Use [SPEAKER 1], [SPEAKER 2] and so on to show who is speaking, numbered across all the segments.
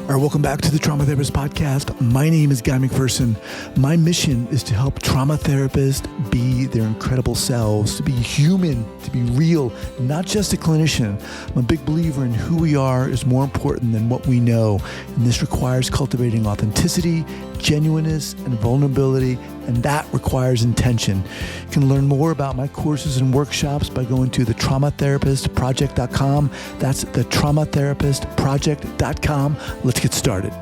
[SPEAKER 1] All right, welcome back to the Trauma Therapist Podcast. My name is Guy McPherson. My mission is to help trauma therapists be their incredible selves, to be human, to be real, not just a clinician. I'm a big believer in who we are is more important than what we know. And this requires cultivating authenticity, genuineness, and vulnerability, and that requires intention. You can learn more about my courses and workshops by going to thetraumatherapistproject.com. That's thetraumatherapistproject.com. Let's get started.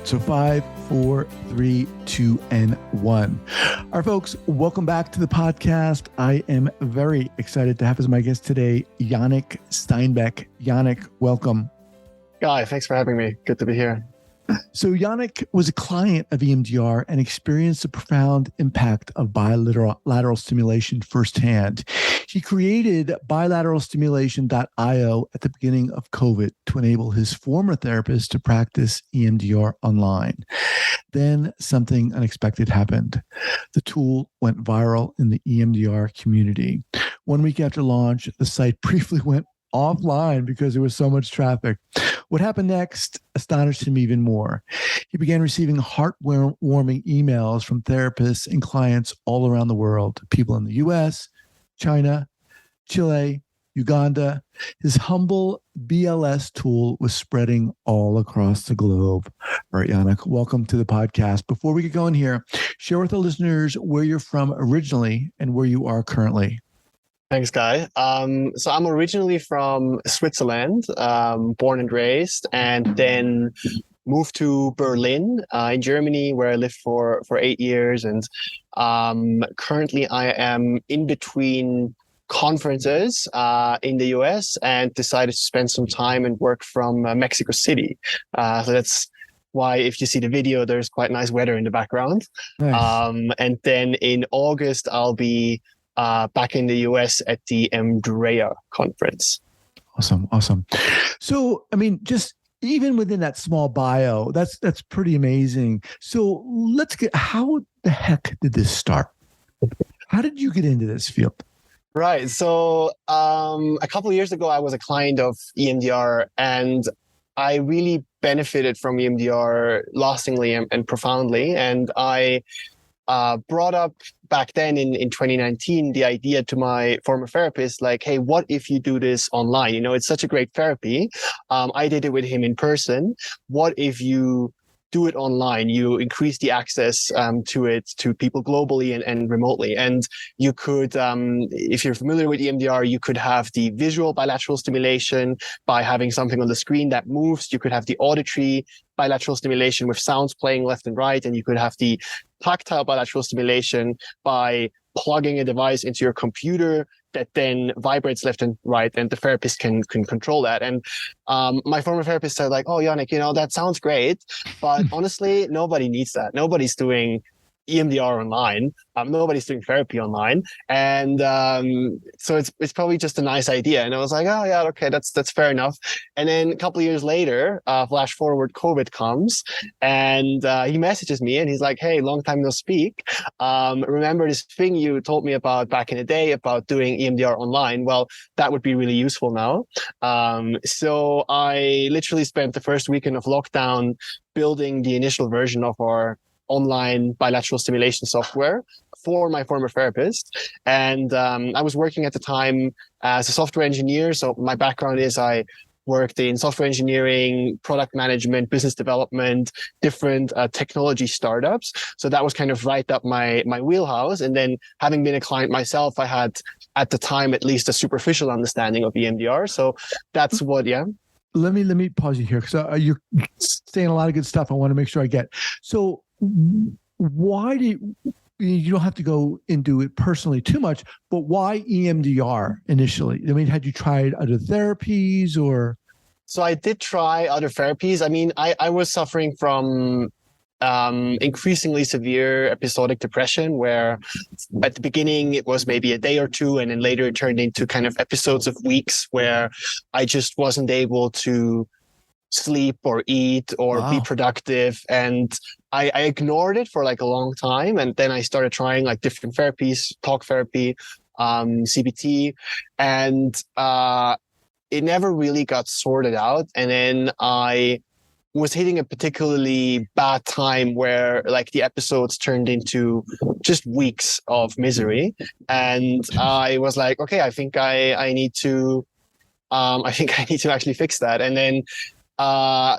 [SPEAKER 1] So 5, 4, 3, 2, and 1. All right, folks, welcome back to the podcast. I am very excited to have as my guest today, Yanick Steinbeck. Yanick, welcome.
[SPEAKER 2] Guy, thanks for having me. Good to be here.
[SPEAKER 1] So Yanick was a client of EMDR and experienced the profound impact of bilateral stimulation firsthand. He created bilateralstimulation.io at the beginning of COVID to enable his former therapist to practice EMDR online. Then something unexpected happened. The tool went viral in the EMDR community. 1 week after launch, the site briefly went offline because there was so much traffic. What happened next astonished him even more. He began receiving heartwarming emails from therapists and clients all around the world, people in the US, China, Chile, Uganda. His humble BLS tool was spreading all across the globe. All right, Yanick, welcome to the podcast. Before we get going here, share with the listeners where you're from originally and where you are currently.
[SPEAKER 2] Thanks, Guy. So I'm originally from Switzerland, born and raised, and then moved to Berlin in Germany, where I lived for 8 years. And currently I am in between conferences in the US and decided to spend some time and work from Mexico City. So that's why, if you see the video, there's quite nice weather in the background.
[SPEAKER 1] Nice.
[SPEAKER 2] And then in August, I'll be back in the US at the EMDR conference.
[SPEAKER 1] Awesome. So, I mean, just even within that small bio, that's pretty amazing. So how the heck did this start? How did you get into this field?
[SPEAKER 2] Right. So a couple of years ago, I was a client of EMDR, and I really benefited from EMDR lastingly and profoundly. And I brought up back then in 2019 the idea to my former therapist, like, hey, what if you do this online? You know, it's such a great therapy. I did it with him in person. What if you do it online? You increase the access to it to people globally and remotely. And you could, if you're familiar with EMDR, you could have the visual bilateral stimulation by having something on the screen that moves. You could have the auditory bilateral stimulation with sounds playing left and right. And you could have the tactile bilateral stimulation by plugging a device into your computer that then vibrates left and right, and the therapist can control that. And my former therapist said, like, oh, Yanick, you know, that sounds great, but honestly, nobody needs that. Nobody's doing EMDR online. Nobody's doing therapy online. And so it's probably just a nice idea. And I was like, oh yeah, okay, that's fair enough. And then a couple of years later, flash forward, COVID comes, and he messages me and he's like, hey, long time no speak. Remember this thing you told me about back in the day about doing EMDR online? Well, that would be really useful now. So I literally spent the first weekend of lockdown building the initial version of our online bilateral stimulation software for my former therapist. And I was working at the time as a software engineer. So my background is I worked in software engineering, product management, business development, different technology startups. So that was kind of right up my wheelhouse. And then having been a client myself, I had at the time at least a superficial understanding of EMDR. So that's what, yeah.
[SPEAKER 1] Let me pause you here because you're saying a lot of good stuff. I want to make sure I get. So why you don't have to go into it personally too much, but why EMDR initially? I mean, had you tried other therapies or?
[SPEAKER 2] So I did try other therapies. I mean, I was suffering from increasingly severe episodic depression, where at the beginning it was maybe a day or two, and then later it turned into kind of episodes of weeks where I just wasn't able to sleep or eat or be productive. And I ignored it for like a long time. And then I started trying like different therapies, talk therapy, CBT, and it never really got sorted out. And then I was hitting a particularly bad time where like the episodes turned into just weeks of misery. And I was like, okay, I think I need to actually fix that. And then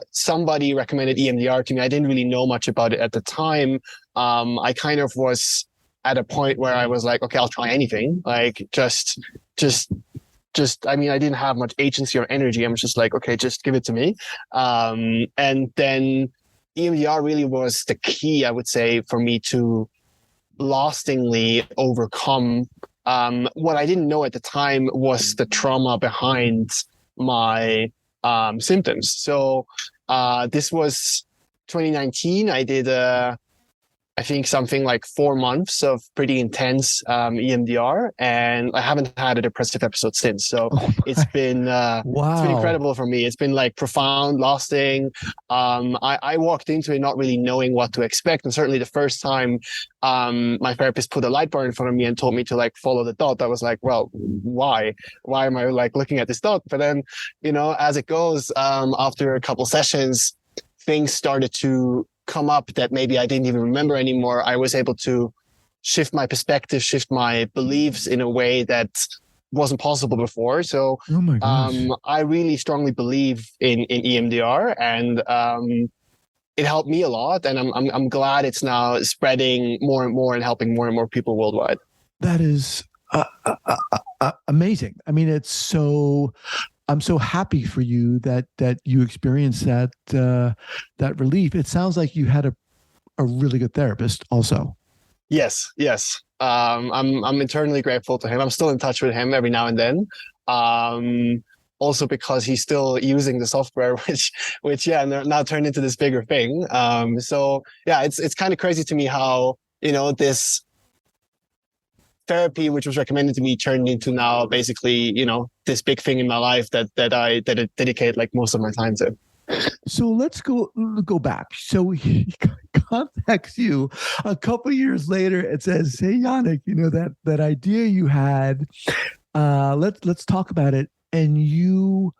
[SPEAKER 2] somebody recommended EMDR to me. I didn't really know much about it at the time. I kind of was at a point where I was like, okay, I'll try anything. Like just, I mean, I didn't have much agency or energy. I was just like, okay, just give it to me. And then EMDR really was the key, I would say, for me to lastingly overcome what I didn't know at the time was the trauma behind my symptoms. So this was 2019. I did I think something like 4 months of pretty intense EMDR, and I haven't had a depressive episode since. So it's been incredible for me. It's been like profound, lasting. I walked into it not really knowing what to expect, and certainly the first time my therapist put a light bar in front of me and told me to like follow the dot, I was like, well, why am I like looking at this dot? But then, you know, as it goes, after a couple sessions, things started to come up that maybe I didn't even remember anymore. I was able to shift my perspective, shift my beliefs in a way that wasn't possible before. So I really strongly believe in EMDR, and it helped me a lot. And I'm glad it's now spreading more and more and helping more and more people worldwide.
[SPEAKER 1] That is amazing. I mean, I'm so happy for you that you experienced that relief. It sounds like you had a really good therapist also.
[SPEAKER 2] Yes. I'm eternally grateful to him. I'm still in touch with him every now and then. Also because he's still using the software, which now turned into this bigger thing. So yeah, it's kind of crazy to me how, you know, this therapy, which was recommended to me, turned into now basically, you know, this big thing in my life that I dedicate like most of my time to.
[SPEAKER 1] So let's go back. So he contacts you a couple of years later and says, "Hey, Yanick, you know that idea you had. Let's talk about it." And you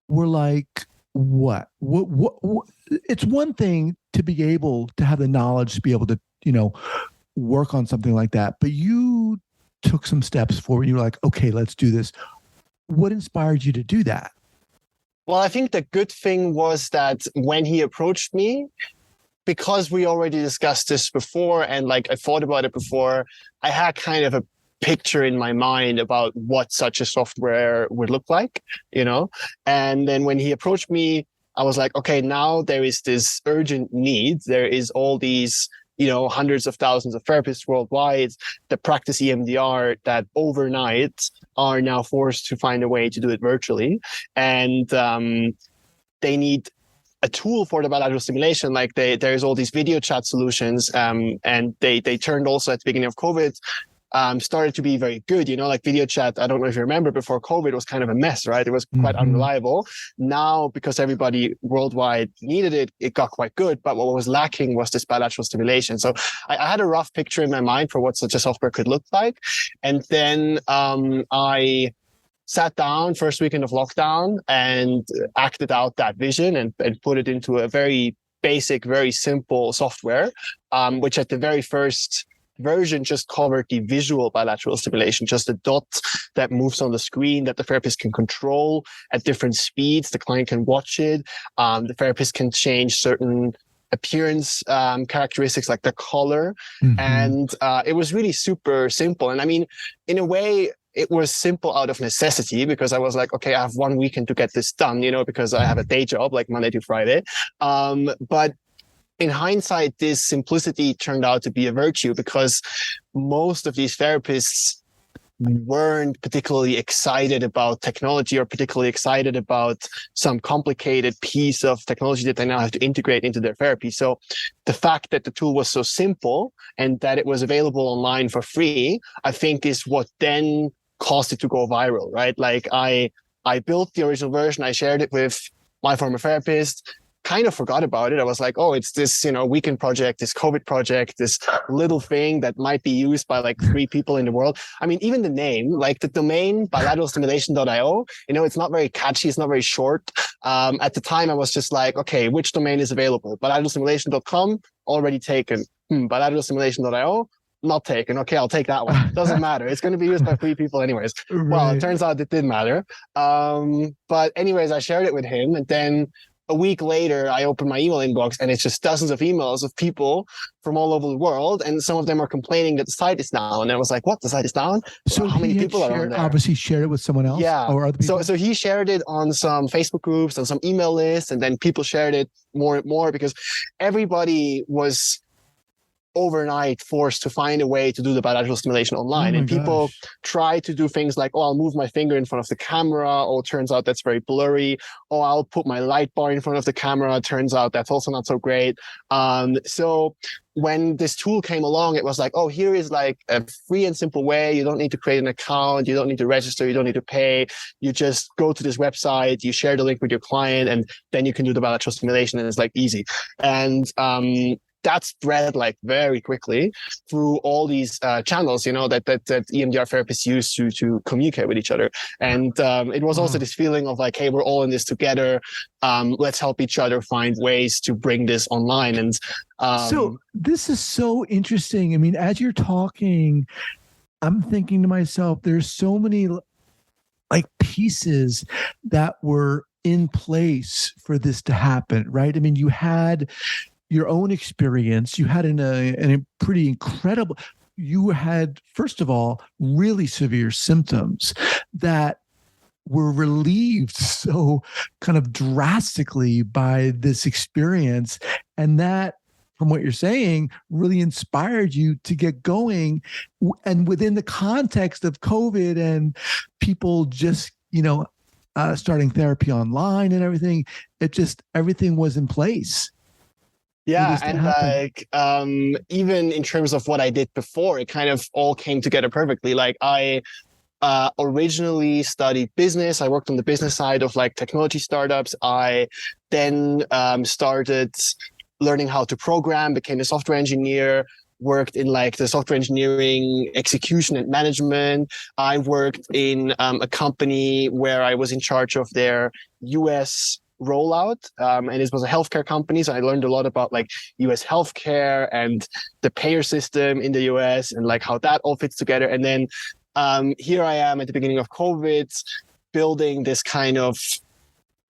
[SPEAKER 1] were like, "What? What? It's one thing to be able to have the knowledge to be able to, you know, work on something like that, but you took some steps forward. You were like, okay, let's do this." What inspired you to do that?
[SPEAKER 2] Well, I think the good thing was that when he approached me, because we already discussed this before and like I thought about it before, I had kind of a picture in my mind about what such a software would look like, you know? And then when he approached me, I was like, okay, now there is this urgent need. There is all these, you know, hundreds of thousands of therapists worldwide that practice EMDR that overnight are now forced to find a way to do it virtually. And they need a tool for the bilateral stimulation. Like there's all these video chat solutions. And they turned also at the beginning of COVID, started to be very good, you know, like video chat. I don't know if you remember, before COVID was kind of a mess, right? It was quite unreliable. Now, because everybody worldwide needed it, it got quite good. But what was lacking was this bilateral stimulation. So I had a rough picture in my mind for what such a software could look like. And then I sat down first weekend of lockdown and acted out that vision and put it into a very basic, very simple software, which at the very first version just covered the visual bilateral stimulation, just a dot that moves on the screen that the therapist can control at different speeds. The client can watch it. The therapist can change certain appearance characteristics like the color. And it was really super simple. And I mean, in a way, it was simple out of necessity because I was like, okay, I have 1 weekend to get this done, you know, because I have a day job like Monday to Friday. But in hindsight, this simplicity turned out to be a virtue because most of these therapists weren't particularly excited about technology or particularly excited about some complicated piece of technology that they now have to integrate into their therapy. So the fact that the tool was so simple and that it was available online for free, I think is what then caused it to go viral, right? Like I built the original version, I shared it with my former therapist. kind of forgot about it. I was like, oh, it's this, weekend project, this COVID project, this little thing that might be used by like 3 people in the world. I mean, even the name, like the domain bilateralstimulation.io, it's not very catchy. It's not very short. At the time I was just like, okay, which domain is available? Bilateralstimulation.com, already taken. Bilateralstimulation.io, not taken. Okay, I'll take that one. Doesn't matter. It's going to be used by 3 people anyways.
[SPEAKER 1] Right.
[SPEAKER 2] Well, it turns out it did matter. But anyways, I shared it with him, and then a week later, I opened my email inbox, and it's just dozens of emails of people from all over the world, and some of them are complaining that the site is down. And I was like, "What? The site is down?
[SPEAKER 1] So
[SPEAKER 2] how many people are on there?"
[SPEAKER 1] Obviously, shared it with someone else.
[SPEAKER 2] Yeah.
[SPEAKER 1] Or other people.
[SPEAKER 2] So he shared it on some Facebook groups and some email lists, and then people shared it more and more because everybody was overnight forced to find a way to do the bilateral stimulation online. And people try to do things like, oh, I'll move my finger in front of the camera. Oh, it turns out that's very blurry. Oh, I'll put my light bar in front of the camera. It turns out that's also not so great. So when this tool came along, it was like, oh, here is like a free and simple way. You don't need to create an account. You don't need to register. You don't need to pay. You just go to this website, you share the link with your client, and then you can do the bilateral stimulation, and it's like easy. And that spread like very quickly through all these channels, that EMDR therapists use to communicate with each other. And it was also this feeling of like, hey, we're all in this together. Let's help each other find ways to bring this online. And
[SPEAKER 1] so this is so interesting. I mean, as you're talking, I'm thinking to myself, there's so many like pieces that were in place for this to happen, right? I mean, you had your own experience. You had a pretty incredible, you had, first of all, really severe symptoms that were relieved so kind of drastically by this experience. And that, from what you're saying, really inspired you to get going. And within the context of COVID and people just, starting therapy online and everything, everything was in place.
[SPEAKER 2] Yeah, and like even in terms of what I did before, it kind of all came together perfectly. Like I originally studied business. I worked on the business side of like technology startups. I then started learning how to program, became a software engineer, worked in like the software engineering execution and management. I worked in a company where I was in charge of their US rollout, and it was a healthcare company, so I learned a lot about like US healthcare and the payer system in the US and like how that all fits together. And then here I am at the beginning of COVID building this kind of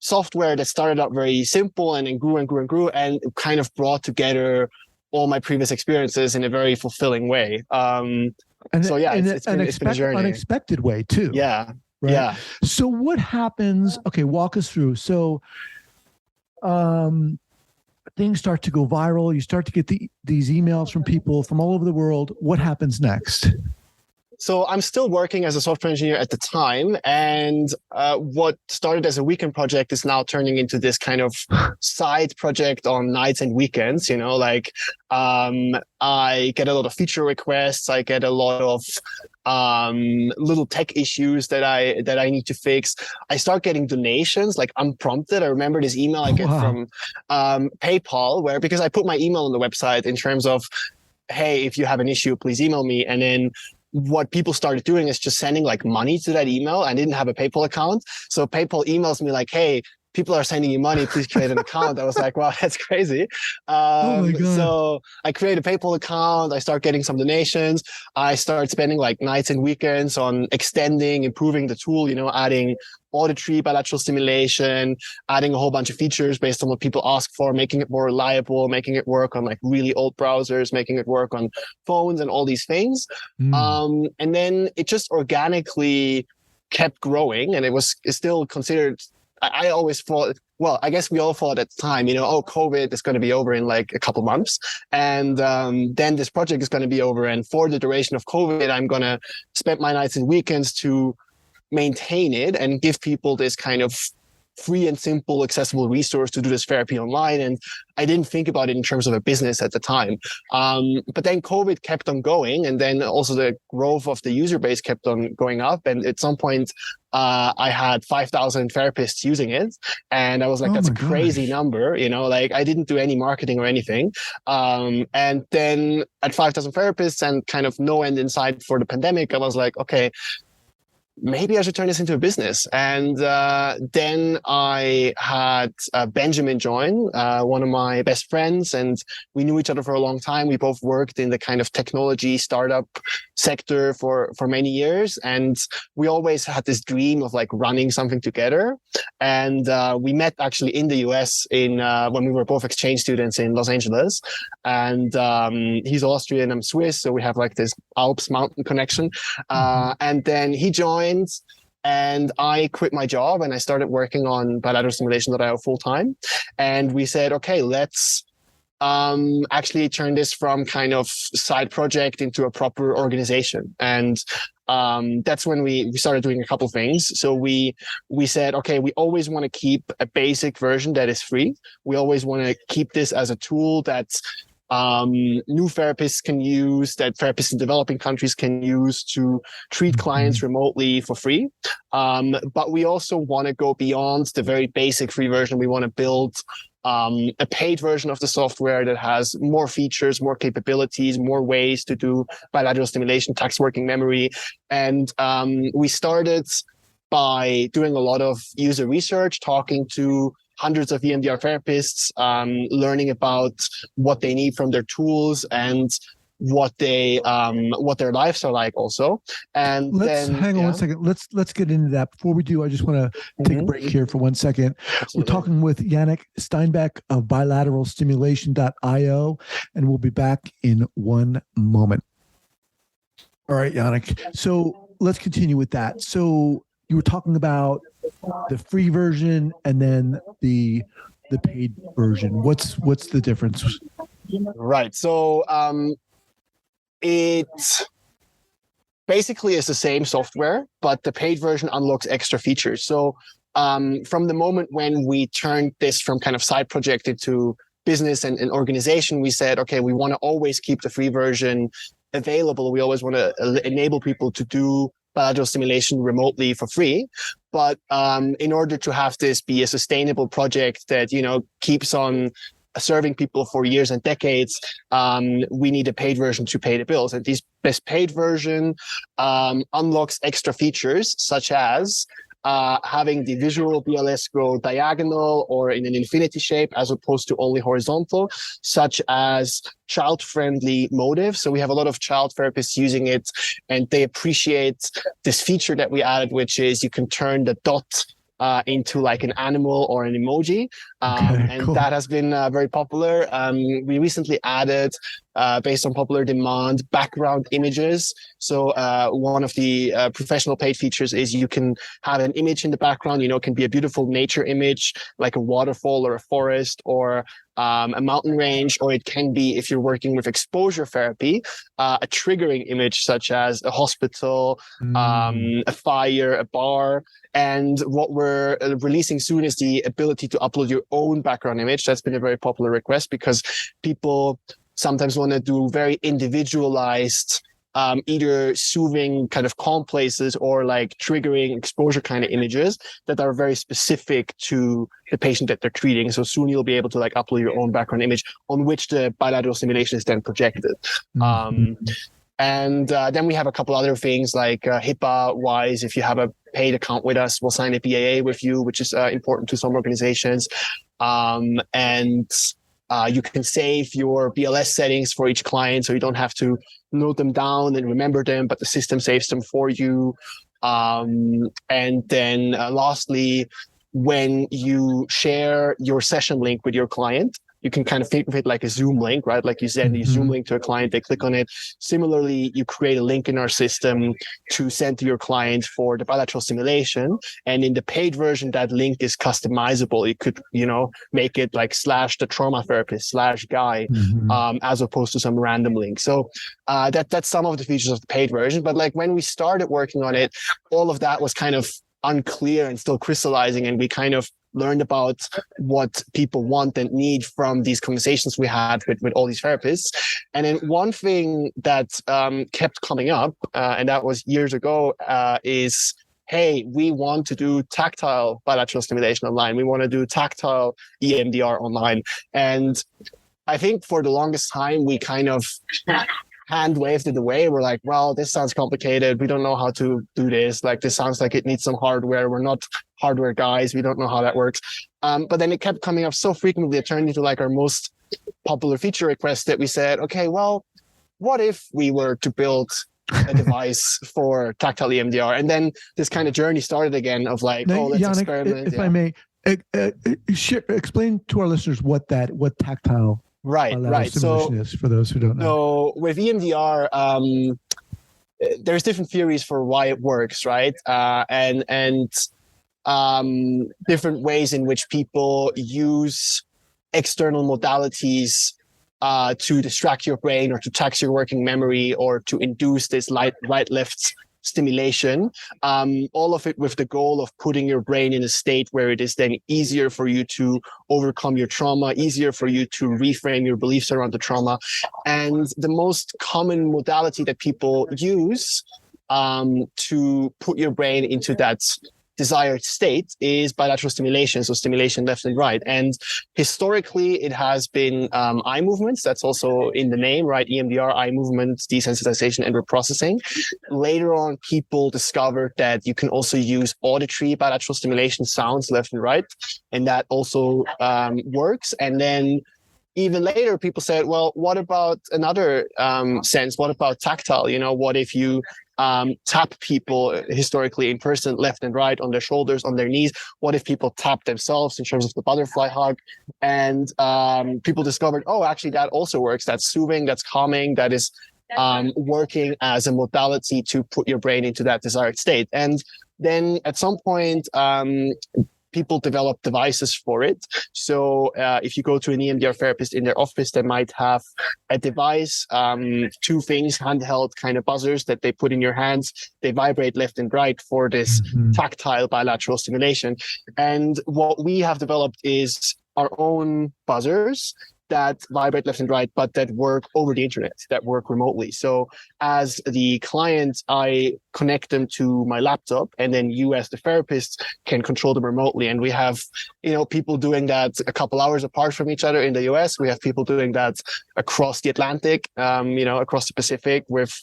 [SPEAKER 2] software that started out very simple and then grew and grew and grew, and kind of brought together all my previous experiences in a very fulfilling way. It's been a journey.
[SPEAKER 1] Unexpected way too.
[SPEAKER 2] Yeah.
[SPEAKER 1] Right?
[SPEAKER 2] Yeah.
[SPEAKER 1] So what happens? Okay, walk us through. So things start to go viral. You start to get these emails from people from all over the world. What happens next?
[SPEAKER 2] So I'm still working as a software engineer at the time, and what started as a weekend project is now turning into this kind of side project on nights and weekends. I get a lot of feature requests. I get a lot of little tech issues that I need to fix. I start getting donations like unprompted. I remember this email I get from PayPal, because I put my email on the website in terms of, hey, if you have an issue, please email me. And then what people started doing is just sending like money to that email. I didn't have a PayPal account. So PayPal emails me like, hey, people are sending you money, please create an account. I was like, wow, that's crazy.
[SPEAKER 1] Oh my God.
[SPEAKER 2] So I create a PayPal account. I start getting some donations. I start spending like nights and weekends on extending, improving the tool, adding auditory bilateral stimulation, adding a whole bunch of features based on what people ask for, making it more reliable, making it work on like really old browsers, making it work on phones and all these things. And then it just organically kept growing, and it's still considered, I always thought, well, I guess we all thought at the time, COVID is going to be over in like a couple months. And then this project is going to be over. And for the duration of COVID, I'm going to spend my nights and weekends to maintain it and give people this kind of free and simple, accessible resource to do this therapy online. And I didn't think about it in terms of a business at the time. But then COVID kept on going, and then also the growth of the user base kept on going up. And at some point, I had 5,000 therapists using it. And I was like, that's a crazy number. Like I didn't do any marketing or anything. And then at 5,000 therapists and kind of no end in sight for the pandemic, I was like, okay, maybe I should turn this into a business. And then I had Benjamin join, one of my best friends, and we knew each other for a long time. We both worked in the kind of technology startup sector for many years. And we always had this dream of like running something together. And we met actually in the US when we were both exchange students in Los Angeles. And he's Austrian, I'm Swiss. So we have like this Alps mountain connection. And then he joined, and I quit my job and I started working on bilateralstimulation.io full time. And we said, okay, let's actually turn this from kind of side project into a proper organization. And that's when we started doing a couple things. So we said, okay, we always want to keep a basic version that is free. We always want to keep this as a tool that new therapists can use, that therapists in developing countries can use to treat clients remotely for free. But we also want to go beyond the very basic free version. We want to build a paid version of the software that has more features, more capabilities, more ways to do bilateral stimulation, text working memory. And we started by doing a lot of user research, talking to hundreds of EMDR therapists, learning about what they need from their tools and what their lives are like also. And
[SPEAKER 1] hang on one second. Let's get into that. Before we do, I just want to take a break here for 1 second. Absolutely. We're talking with Yanick Steinbeck of bilateralstimulation.io, and we'll be back in 1 moment. All right, Yanick. So let's continue with that. So you were talking about the free version and then the paid version. What's the difference?
[SPEAKER 2] Right. So it basically is the same software, but the paid version unlocks extra features. So from the moment when we turned this from kind of side project into business and organization, we said, okay, we want to always keep the free version available. We always want to enable people to do bilateral stimulation remotely for free. But in order to have this be a sustainable project that, keeps on serving people for years and decades, we need a paid version to pay the bills. And this paid version unlocks extra features such as having the visual BLS go diagonal or in an infinity shape as opposed to only horizontal, such as child-friendly motives. So we have a lot of child therapists using it, and they appreciate this feature that we added, which is you can turn the dot into like an animal or an emoji. Cool. That has been very popular. We recently added, based on popular demand, background images. So one of the professional paid features is you can have an image in the background. It can be a beautiful nature image, like a waterfall or a forest or a mountain range, or it can be, if you're working with exposure therapy, a triggering image such as a hospital, a fire, a bar. And what we're releasing soon is the ability to upload your own background image. That's been a very popular request because people sometimes want to do very individualized, either soothing kind of calm places or like triggering exposure kind of images that are very specific to the patient that they're treating. So soon you'll be able to like upload your own background image on which the bilateral stimulation is then projected. And then we have a couple other things like HIPAA-wise, if you have a paid account with us, we'll sign a BAA with you, which is important to some organizations. And you can save your BLS settings for each client, so you don't have to note them down and remember them, but the system saves them for you. And then lastly, when you share your session link with your client, you can kind of think of it like a Zoom link, right? Like you send a Zoom link to a client, they click on it. Similarly, you create a link in our system to send to your client for the bilateral stimulation. And in the paid version, that link is customizable. You could, make it like / the trauma therapist / guy, as opposed to some random link. So that's some of the features of the paid version. But like when we started working on it, all of that was kind of unclear and still crystallizing. And we kind of learned about what people want and need from these conversations we had with all these therapists. And then one thing that kept coming up, and that was years ago, is, hey, we want to do tactile bilateral stimulation online. We want to do tactile EMDR online. And I think for the longest time, we kind of hand waved it away. We're like, well, this sounds complicated. We don't know how to do this. Like, this sounds like it needs some hardware. We're not hardware guys. We don't know how that works. But then it kept coming up so frequently, it turned into like our most popular feature request that we said, okay, well, what if we were to build a device for tactile EMDR? And then this kind of journey started again of like,
[SPEAKER 1] now,
[SPEAKER 2] let's
[SPEAKER 1] Yanick,
[SPEAKER 2] experiment.
[SPEAKER 1] If I may, explain to our listeners what tactile
[SPEAKER 2] right.
[SPEAKER 1] So is for those who don't know.
[SPEAKER 2] So with EMDR, there's different theories for why it works, right? And different ways in which people use external modalities to distract your brain or to tax your working memory or to induce this right-left stimulation, all of it with the goal of putting your brain in a state where it is then easier for you to overcome your trauma, easier for you to reframe your beliefs around the trauma. And the most common modality that people use to put your brain into that desired state is bilateral stimulation, so stimulation left and right. And historically, it has been eye movements. That's also in the name, right? EMDR, eye movements, desensitization, and reprocessing. Later on, people discovered that you can also use auditory bilateral stimulation, sounds left and right, and that also works. And then even later, people said, well, what about another sense? What about tactile? You know, what if you tap people historically in person, left and right, on their shoulders, on their knees? What if people tap themselves in terms of the butterfly hug? And people discovered, oh, actually, that also works. That's soothing, that's calming, that is working as a modality to put your brain into that desired state. And then at some point, people develop devices for it. So if you go to an EMDR therapist in their office, they might have a device, two things, handheld kind of buzzers that they put in your hands. They vibrate left and right for this tactile bilateral stimulation. And what we have developed is our own buzzers that vibrate left and right, but that work over the internet, that work remotely. So as the client, I connect them to my laptop, and then you as the therapist can control them remotely. And we have, people doing that a couple hours apart from each other in the US. We have people doing that across the Atlantic, across the Pacific, with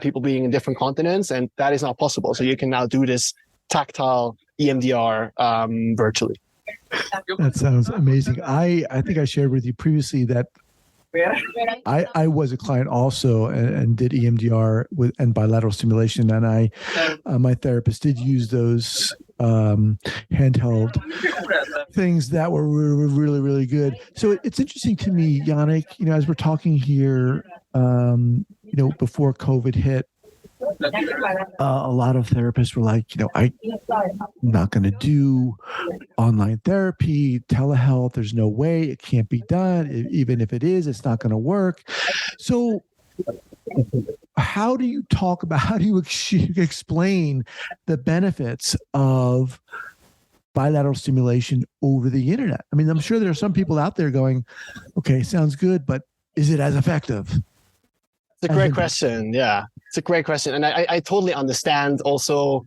[SPEAKER 2] people being in different continents. And that is not possible. So you can now do this tactile EMDR virtually.
[SPEAKER 1] That sounds amazing. I think I shared with you previously that I was a client also and did EMDR and bilateral stimulation, and my therapist did use those handheld things that were really, really good. So it's interesting to me, Yanick, as we're talking here, before COVID hit, a lot of therapists were like, I'm not going to do online therapy, telehealth. There's no way, it can't be done. Even if it is, it's not going to work. So how do you explain the benefits of bilateral stimulation over the internet? I mean, I'm sure there are some people out there going, okay, sounds good, but is it as effective?
[SPEAKER 2] It's a great question. Yeah, it's a great question. And I totally understand also,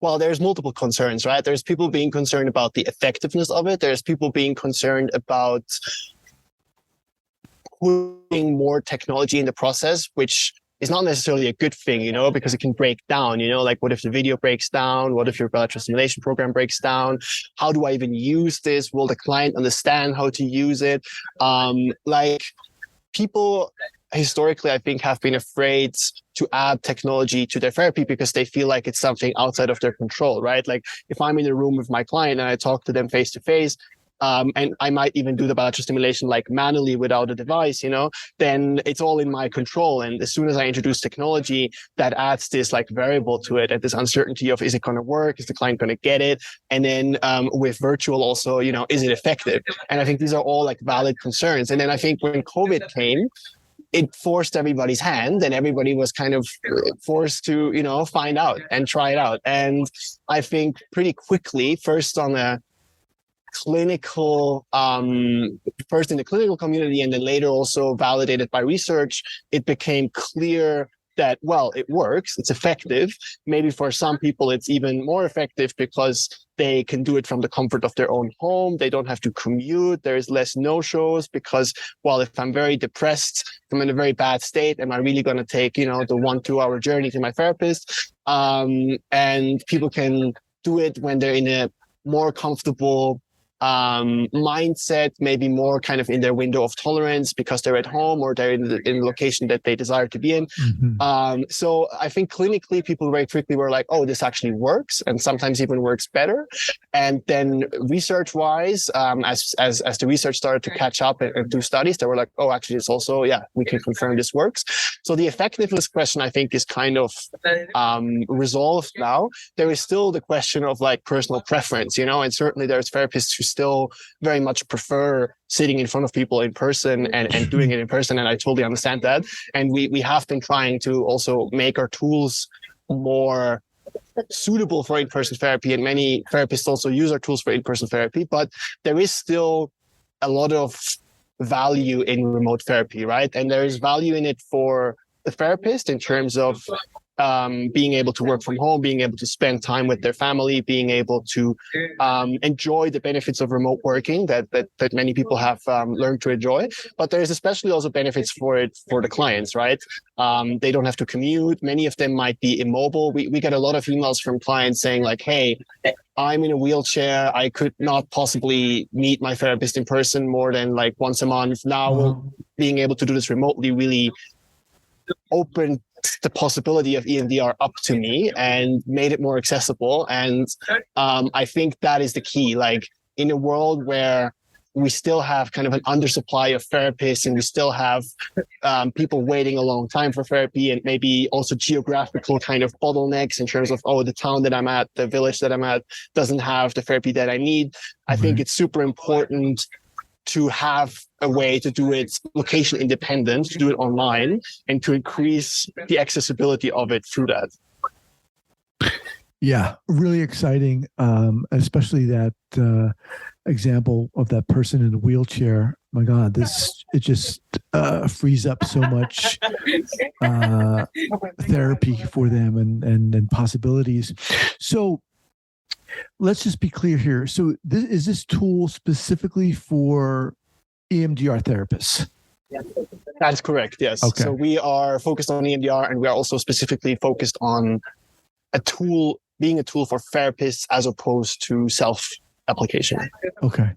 [SPEAKER 2] well, there's multiple concerns, right? There's people being concerned about the effectiveness of it. There's people being concerned about putting more technology in the process, which is not necessarily a good thing, because it can break down, like what if the video breaks down? What if your bilateral stimulation program breaks down? How do I even use this? Will the client understand how to use it? People historically, I think, have been afraid to add technology to their therapy because they feel like it's something outside of their control, right? Like if I'm in a room with my client and I talk to them face to face, and I might even do the bilateral stimulation like manually without a device, then it's all in my control. And as soon as I introduce technology, that adds this like variable to it and this uncertainty of, is it going to work? Is the client going to get it? And then with virtual also, is it effective? And I think these are all like valid concerns. And then I think when COVID came, it forced everybody's hand, and everybody was kind of forced to, find out and try it out. And I think pretty quickly, first on a clinical, first in the clinical community and then later also validated by research, it became clear that, well, it works, it's effective. Maybe for some people, it's even more effective because they can do it from the comfort of their own home. They don't have to commute. There's less no-shows because, well, if I'm very depressed, I'm in a very bad state, am I really going to take, the 1-2 hour journey to my therapist? And people can do it when they're in a more comfortable mindset, maybe more kind of in their window of tolerance because they're at home or they're in the location that they desire to be in.
[SPEAKER 1] Mm-hmm.
[SPEAKER 2] So I think clinically people very quickly were like, oh, this actually works, and sometimes even works better. And then research wise, as the research started to catch up and do studies, they were like, oh, actually it's also, we can confirm this works. So the effectiveness question, I think, is kind of resolved now. There is still the question of like personal preference, and certainly there's therapists who still very much prefer sitting in front of people in person and doing it in person. And I totally understand that. And we have been trying to also make our tools more suitable for in-person therapy. And many therapists also use our tools for in-person therapy, but there is still a lot of value in remote therapy, right? And there is value in it for the therapist in terms of being able to work from home, being able to spend time with their family, being able to enjoy the benefits of remote working that many people have learned to enjoy. But there is especially also benefits for the clients, right? They don't have to commute. Many of them might be immobile. We get a lot of emails from clients saying like, hey, I'm in a wheelchair. I could not possibly meet my therapist in person more than like once a month. Now, being able to do this remotely really opened the possibility of EMDR up to me and made it more accessible. And I think that is the key. Like in a world where we still have kind of an undersupply of therapists and we still have people waiting a long time for therapy, and maybe also geographical kind of bottlenecks in terms of, the town that I'm at, the village that I'm at doesn't have the therapy that I need. I think it's super important to have a way to do it location independent, to do it online, and to increase the accessibility of it through that.
[SPEAKER 1] Yeah, really exciting, especially that example of that person in a wheelchair. My God, it just frees up so much therapy for them and possibilities. So let's just be clear here. So is this tool specifically for EMDR therapists?
[SPEAKER 2] That's correct, yes. Okay. So we are focused on EMDR, and we are also specifically focused on being a tool for therapists as opposed to self-application. Okay.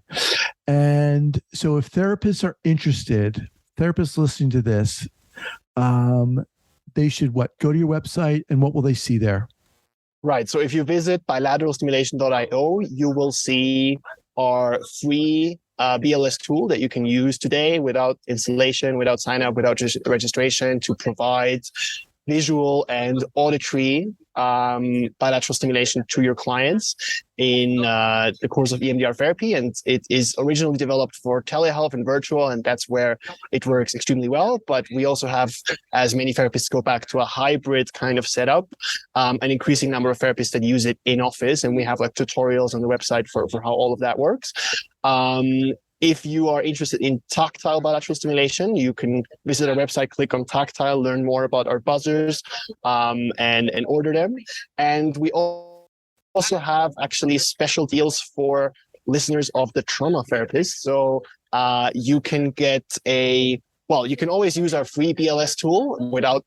[SPEAKER 1] And so if therapists are interested, therapists listening to this, they should go to your website, and what will they see there?
[SPEAKER 2] Right. So if you visit bilateralstimulation.io, you will see our free BLS tool that you can use today without installation, without sign up, without registration, to provide visual and auditory bilateral stimulation to your clients in the course of EMDR therapy. And it is originally developed for telehealth and virtual, and that's where it works extremely well. But we also have, as many therapists go back to a hybrid kind of setup, an increasing number of therapists that use it in office. And we have like tutorials on the website for how all of that works. If you are interested in tactile bilateral stimulation, you can visit our website, click on tactile, learn more about our buzzers, and order them. And we also have actually special deals for listeners of the trauma therapist. So you can get you can always use our free BLS tool without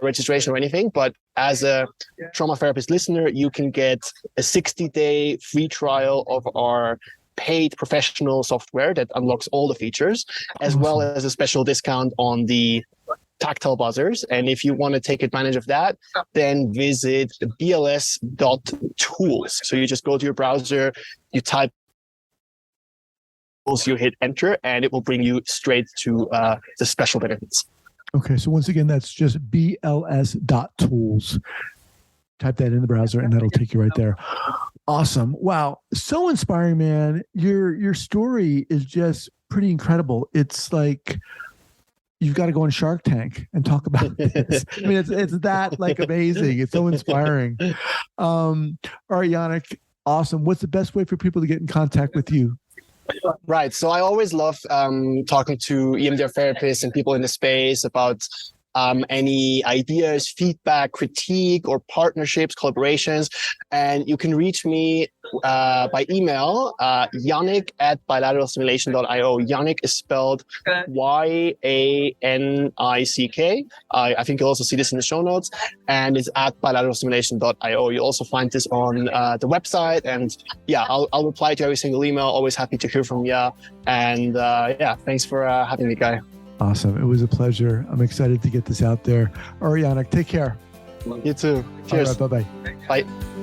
[SPEAKER 2] registration or anything, but as a trauma therapist listener, you can get a 60-day free trial of our paid professional software that unlocks all the features, as well as a special discount on the tactile buzzers. And if you want to take advantage of that, then visit bls.tools. So you just go to your browser, you type, you hit enter, and it will bring you straight to the special benefits.
[SPEAKER 1] Okay, so once again, that's just bls.tools. Type that in the browser and that'll take you right there. Awesome. Wow. So inspiring, man. Your story is just pretty incredible. It's like you've got to go on Shark Tank and talk about this. I mean, it's that like amazing. It's so inspiring. All right, Yanick. Awesome. What's the best way for people to get in contact with you?
[SPEAKER 2] Right. So I always love talking to EMDR therapists and people in the space about any ideas, feedback, critique, or partnerships, collaborations. And you can reach me by email, Yanick at bilateralstimulation.io. Yanick is spelled Yanick. I think you'll also see this in the show notes, and it's at bilateralstimulation.io. You'll also find this on the website. And yeah, I'll reply to every single email. Always happy to hear from you. And yeah, thanks for having me, Guy.
[SPEAKER 1] Awesome. It was a pleasure. I'm excited to get this out there. All right, Yanick, take care.
[SPEAKER 2] You too. Cheers.
[SPEAKER 1] All right, bye-bye.
[SPEAKER 2] Bye.